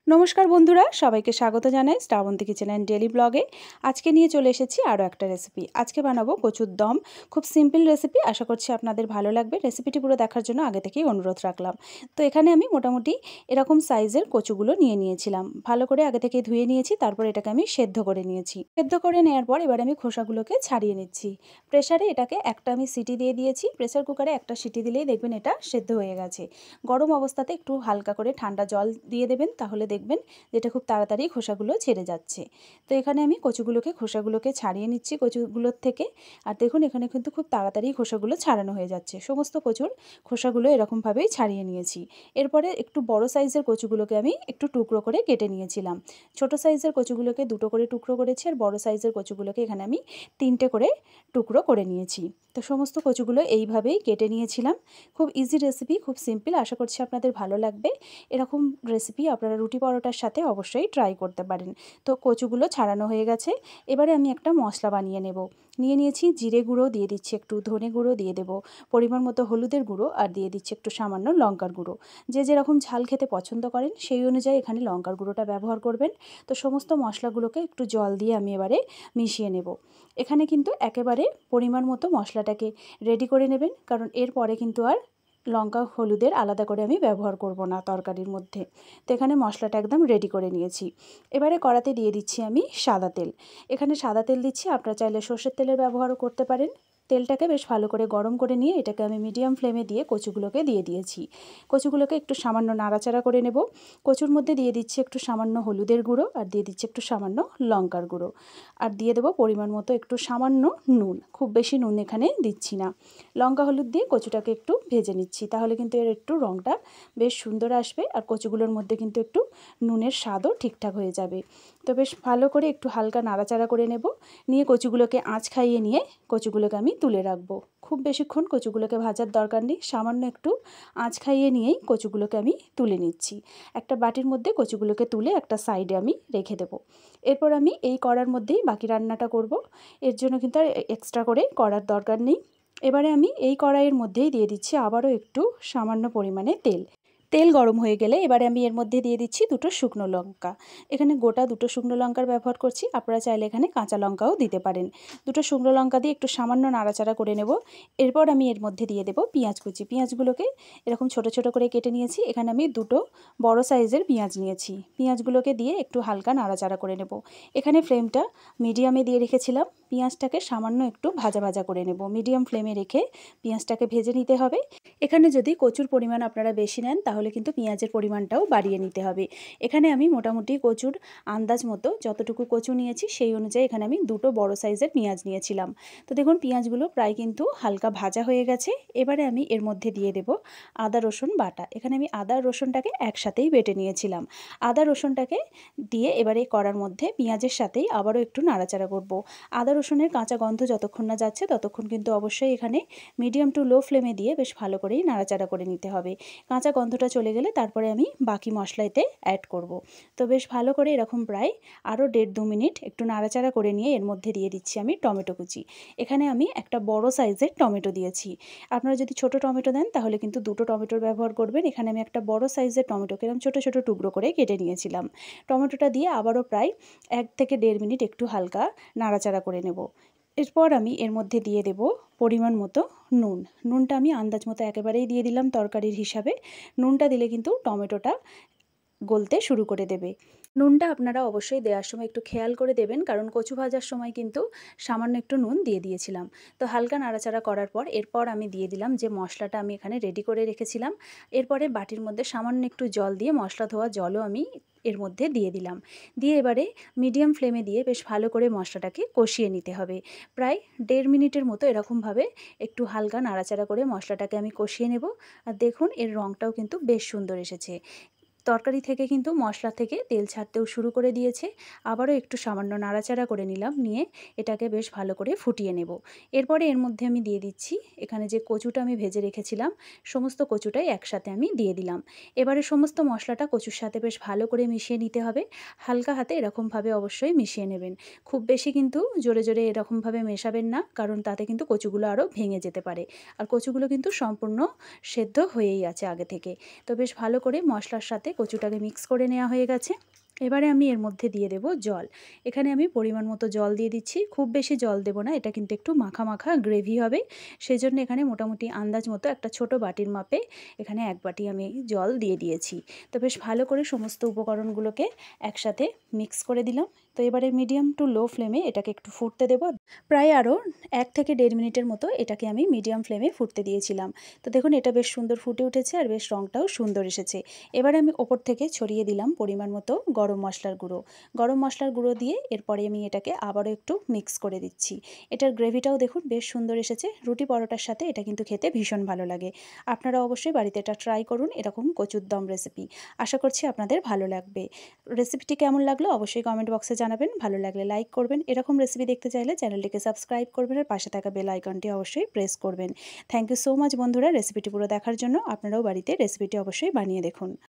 নমস্কার বন্ধুরা, সবাইকে স্বাগত জানাই শ্রাবন্তী কিচেন অ্যান্ড ডেলি ব্লগে। আজকে নিয়ে চলে এসেছি আরও একটা রেসিপি। আজকে বানাবো কচুর দম। খুব সিম্পল রেসিপি, আশা করছি আপনাদের ভালো লাগবে। রেসিপিটি পুরো দেখার জন্য আগে থেকেই অনুরোধ রাখলাম। তো এখানে আমি মোটামুটি এরকম সাইজের কচুগুলো নিয়ে নিয়েছিলাম। ভালো করে আগে থেকে ধুয়ে নিয়েছি, তারপর এটাকে আমি সেদ্ধ করে নিয়েছি। সেদ্ধ করে নেওয়ার পর এবার আমি খোসাগুলোকে ছাড়িয়ে নিচ্ছি। প্রেসারে এটাকে একটা আমি সিটি দিয়ে দিয়েছি। প্রেসার কুকারে একটা সিটি দিলেই দেখবেন এটা সেদ্ধ হয়ে গেছে। গরম অবস্থাতে একটু হালকা করে ঠান্ডা জল দিয়ে দেবেন, তাহলে দেখবেন যেটা খুব তাড়াতাড়ি খোসাগুলো ছেড়ে যাচ্ছে। তো এখানে আমি খোসাগুলোকে ছাড়িয়ে নিচ্ছি কচুগুলোর থেকে। আর দেখুন এখানে কিন্তু খুব তাড়াতাড়ি খোসাগুলো ছাড়ানো হয়ে যাচ্ছে। সমস্ত কচুর খোসাগুলো এরকমভাবেই ছাড়িয়ে নিয়েছি। এরপরে একটু বড় সাইজের কচুগুলোকে আমি একটু টুকরো করে কেটে নিয়েছিলাম। ছোট সাইজের কচুগুলোকে দুটো করে টুকরো করেছি, আর বড় সাইজের কচুগুলোকে এখানে আমি তিনটে করে টুকরো করে নিয়েছি। তো সমস্ত কচুগুলো এইভাবেই কেটে নিয়েছিলাম। খুব ইজি রেসিপি, খুব সিম্পল, আশা করছি আপনাদের ভালো লাগবে। এরকম রেসিপি আপনারা রুটি পরোটার সাথে অবশ্যই ট্রাই করতে পারেন। তো কচুগুলো ছাড়ানো হয়ে গেছে। এবারে আমি একটা মশলা বানিয়ে নেব। নিয়ে নিয়েছি জিরে গুঁড়ো, দিয়ে দিচ্ছি একটু ধনে গুঁড়ো, দিয়ে দেব পরিমাণ মতো হলুদের গুঁড়ো, আর দিয়ে দিচ্ছি একটু সামান্য লঙ্কার গুঁড়ো। যে যেরকম ঝাল খেতে পছন্দ করেন সেই অনুযায়ী এখানে লঙ্কার গুঁড়োটা ব্যবহার করবেন। তো সমস্ত মশলাগুলোকে একটু জল দিয়ে আমি এবারে মিশিয়ে নেব। এখানে কিন্তু একেবারে পরিমাণ মতো মশলাটাকে রেডি করে নেবেন, কারণ এরপরে কিন্তু আর লঙ্কা হলুদের আলাদা করে আমি ব্যবহার করব না তরকারির মধ্যে। তো এখানে মশলাটা একদম রেডি করে নিয়েছি। এবারে কড়াতে দিয়ে দিচ্ছি আমি সাদা তেল। এখানে সাদা তেল দিচ্ছি, আপনারা চাইলে সর্ষের তেলের ব্যবহারও করতে পারেন। তেলটাকে বেশ ভালো করে গরম করে নিয়ে এটাকে আমি মিডিয়াম ফ্লেমে দিয়ে কচুগুলোকে দিয়ে দিয়েছি। কচুগুলোকে একটু সামান্য নাড়াচাড়া করে নেব। কচুর মধ্যে দিয়ে দিচ্ছি একটু সামান্য হলুদের গুঁড়ো, আর দিয়ে দিচ্ছি একটু সামান্য লঙ্কার গুঁড়ো, আর দিয়ে দেবো পরিমাণ মতো একটু সামান্য নুন। খুব বেশি নুন এখানে দিচ্ছি না। লঙ্কা হলুদ দিয়ে কচুটাকে একটু ভেজে নিচ্ছি, তাহলে কিন্তু এর একটু রঙটা বেশ সুন্দর আসবে, আর কচুগুলোর মধ্যে কিন্তু একটু নুনের স্বাদও ঠিকঠাক হয়ে যাবে। তো বেশ ভালো করে একটু হালকা নাড়াচাড়া করে নেব। নিয়ে কচুগুলোকে আঁচ খাইয়ে নিয়ে কচুগুলোকে আমি তুলে রাখবো। খুব বেশিক্ষণ কচুগুলোকে ভাজার দরকার নেই, সামান্য একটু আঁচ খাইয়ে নিয়েই কচুগুলোকে আমি তুলে নিচ্ছি। একটা বাটির মধ্যে কচুগুলোকে তুলে একটা সাইডে আমি রেখে দেবো। এরপর আমি এই কড়ার মধ্যেই বাকি রান্নাটা করব। এর জন্য কিন্তু আর এক্সট্রা করে করার দরকার নেই। এবারে আমি এই কড়াইয়ের মধ্যেই দিয়ে দিচ্ছি আবারও একটু সামান্য পরিমাণে তেল। তেল গরম হয়ে গেলে এবারে আমি এর মধ্যে দিয়ে দিচ্ছি দুটো শুকনো লঙ্কা। এখানে গোটা দুটো শুকনো লঙ্কার ব্যবহার করছি, আপনারা চাইলে এখানে কাঁচা লঙ্কাও দিতে পারেন। দুটো শুকনো লঙ্কা দিয়ে একটু সামান্য নাড়াচাড়া করে নেব। এরপর আমি এর মধ্যে দিয়ে দেবো পেঁয়াজ কুচি। পেঁয়াজগুলোকে এরকম ছোট ছোট করে কেটে নিয়েছি। এখানে আমি দুটো বড় সাইজের পেঁয়াজ নিয়েছি। পেঁয়াজগুলোকে দিয়ে একটু হালকা নাড়াচাড়া করে নেব। এখানে ফ্লেমটা মিডিয়ামে দিয়ে রেখেছিলাম। পেঁয়াজটাকে সামান্য একটু ভাজা ভাজা করে নেব। মিডিয়াম ফ্লেমে রেখে পেঁয়াজটাকে ভেজে নিতে হবে। এখানে যদি কচুর পরিমাণ আপনারা বেশি নেন, তাহলে কিন্তু পেঁয়াজের পরিমাণটাও বাড়িয়ে নিতে হবে। এখানে আমি মোটামুটি কচুর আন্দাজ মতো যতটুকু কচু নিয়েছি সেই অনুযায়ী এখানে আমি দুটো বড় সাইজের পেঁয়াজ নিয়েছিলাম। তো দেখুন পেঁয়াজগুলো প্রায় কিন্তু হালকা ভাজা হয়ে গেছে। এবারে আমি এর মধ্যে দিয়ে দেব আদা রসুন বাটা। এখানে আমি আদা রসুনটাকে একসাথেই বেটে নিয়েছিলাম। আদা রসুনটাকে দিয়ে এবারে কড়ার মধ্যে পেঁয়াজের সাথেই আবারও একটু নাড়াচাড়া করব। আদা রসুনের কাঁচা গন্ধ যতক্ষণ না যাচ্ছে ততক্ষণ কিন্তু অবশ্যই এখানে মিডিয়াম টু লো ফ্লেমে দিয়ে বেশ ভালো করেই নাড়াচাড়া করে নিতে হবে। কাঁচা গন্ধটা চলে গেলে তারপরে আমি বাকি মশলা এতে অ্যাড করব। তো বেশ ভালো করে এরকম প্রায় আরও 1.5-2 মিনিট একটু নাড়াচাড়া করে নিয়ে এর মধ্যে দিয়ে দিচ্ছি আমি টমেটো কুচি। এখানে আমি একটা বড় সাইজের টমেটো দিয়েছি। আপনারা যদি ছোট টমেটো দেন তাহলে কিন্তু দুটো টমেটোর ব্যবহার করবেন। এখানে আমি একটা বড় সাইজের টমেটোকে এরকম ছোটো ছোটো টুকরো করে কেটে নিয়েছিলাম। টমেটোটা দিয়ে আবারও প্রায় 1 থেকে 1.5 মিনিট একটু হালকা নাড়াচাড়া করে নেব। এরপর আমি এর মধ্যে দিয়ে দেব পরিমাণ মতো নুন। নুনটা আমি আন্দাজ মতো একেবারেই দিয়ে দিলাম তরকারির হিসাবে। নুনটা দিলে কিন্তু টমেটোটা গলতে শুরু করে দেবে। নুনটা আপনারা অবশ্যই দেওয়ার সময় একটু খেয়াল করে দেবেন, কারণ কচু ভাজার সময় কিন্তু সামান্য একটু নুন দিয়ে দিয়েছিলাম। তো হালকা নাড়াচাড়া করার পর এরপর আমি দিয়ে দিলাম যে মশলাটা আমি এখানে রেডি করে রেখেছিলাম। এরপরে বাটির মধ্যে সামান্য একটু জল দিয়ে মশলা ধোয়া জলও আমি এর মধ্যে দিয়ে দিলাম। দিয়ে এবারে মিডিয়াম ফ্লেমে দিয়ে বেশ ভালো করে মশলাটাকে কষিয়ে নিতে হবে। প্রায় 1.5 মিনিটের মতো এরকমভাবে একটু হালকা নাড়াচাড়া করে মশলাটাকে আমি কষিয়ে নেব। আর দেখুন এর রঙটাও কিন্তু বেশ সুন্দর এসেছে। তরকারি থেকে কিন্তু মশলা থেকে তেল ছাড়তেও শুরু করে দিয়েছে। আবারও একটু সামান্য নাড়াচাড়া করে নিলাম, নিয়ে এটাকে বেশ ভালো করে ফুটিয়ে নেব। এরপরে এর মধ্যে আমি দিয়ে দিচ্ছি এখানে যে কচুটা আমি ভেজে রেখেছিলাম, সমস্ত কচুটাই একসাথে আমি দিয়ে দিলাম। এবারে সমস্ত মশলাটা কচুর সাথে বেশ ভালো করে মিশিয়ে নিতে হবে। হালকা হাতে এরকমভাবে অবশ্যই মিশিয়ে নেবেন। খুব বেশি কিন্তু জোরে জোরে এরকমভাবে মেশাবেন না, কারণ তাতে কিন্তু কচুগুলো আরও ভেঙে যেতে পারে। আর কচুগুলো কিন্তু সম্পূর্ণ সেদ্ধ হয়েই আছে আগে থেকে। তো বেশ ভালো করে মশলার সাথে কচুটাকে মিক্স করে নেওয়া হয়ে গেছে। এবারে আমি এর মধ্যে দিয়ে দেব জল। এখানে আমি পরিমাণ মতো জল দিয়ে দিচ্ছি। খুব বেশি জল দেব না, এটা কিন্তু একটু মাখা মাখা গ্রেভি হবে। সেজন্য এখানে মোটামুটি আন্দাজ মতো একটা ছোট বাটির মাপে এখানে 1 বাটি আমি জল দিয়ে দিয়েছি। তো বেশ ভালো করে সমস্ত উপকরণগুলোকে একসাথে মিক্স করে দিলাম। তো এবারে মিডিয়াম টু লো ফ্লেমে এটাকে একটু ফুটতে দেব। প্রায় আরও 1 থেকে 1.5 মিনিটের মতো এটাকে আমি মিডিয়াম ফ্লেমে ফুটতে দিয়েছিলাম। তো দেখুন এটা বেশ সুন্দর ফুটে উঠেছে আর বেশ রঙটাও সুন্দর এসেছে। এবারে আমি ওপর থেকে ছড়িয়ে দিলাম পরিমাণ মতো গরম মশলার গুঁড়ো। গরম মশলার গুঁড়ো দিয়ে এরপরে আমি এটাকে আবারও একটু মিক্স করে দিচ্ছি। এটার গ্রেভিটাও দেখুন বেশ সুন্দর এসেছে। রুটি পরোটার সাথে এটা কিন্তু খেতে ভীষণ ভালো লাগে। আপনারা অবশ্যই বাড়িতে এটা ট্রাই করুন, এরকম কচুর দম রেসিপি। আশা করছি আপনাদের ভালো লাগবে। রেসিপিটি কেমন লাগলো অবশ্যই কমেন্ট বক্সে জানাবেন। ভালো লাগলে লাইক করবেন। এরকম রেসিপি দেখতে চাইলে চ্যানেলটিকে সাবস্ক্রাইব করবেন আর পাশে থাকা বেল আইকনটি অবশ্যই প্রেস করবেন। থ্যাংক ইউ সো মাচ বন্ধুরা রেসিপিটি পুরো দেখার জন্য। আপনারাও বাড়িতে রেসিপিটি অবশ্যই বানিয়ে দেখুন।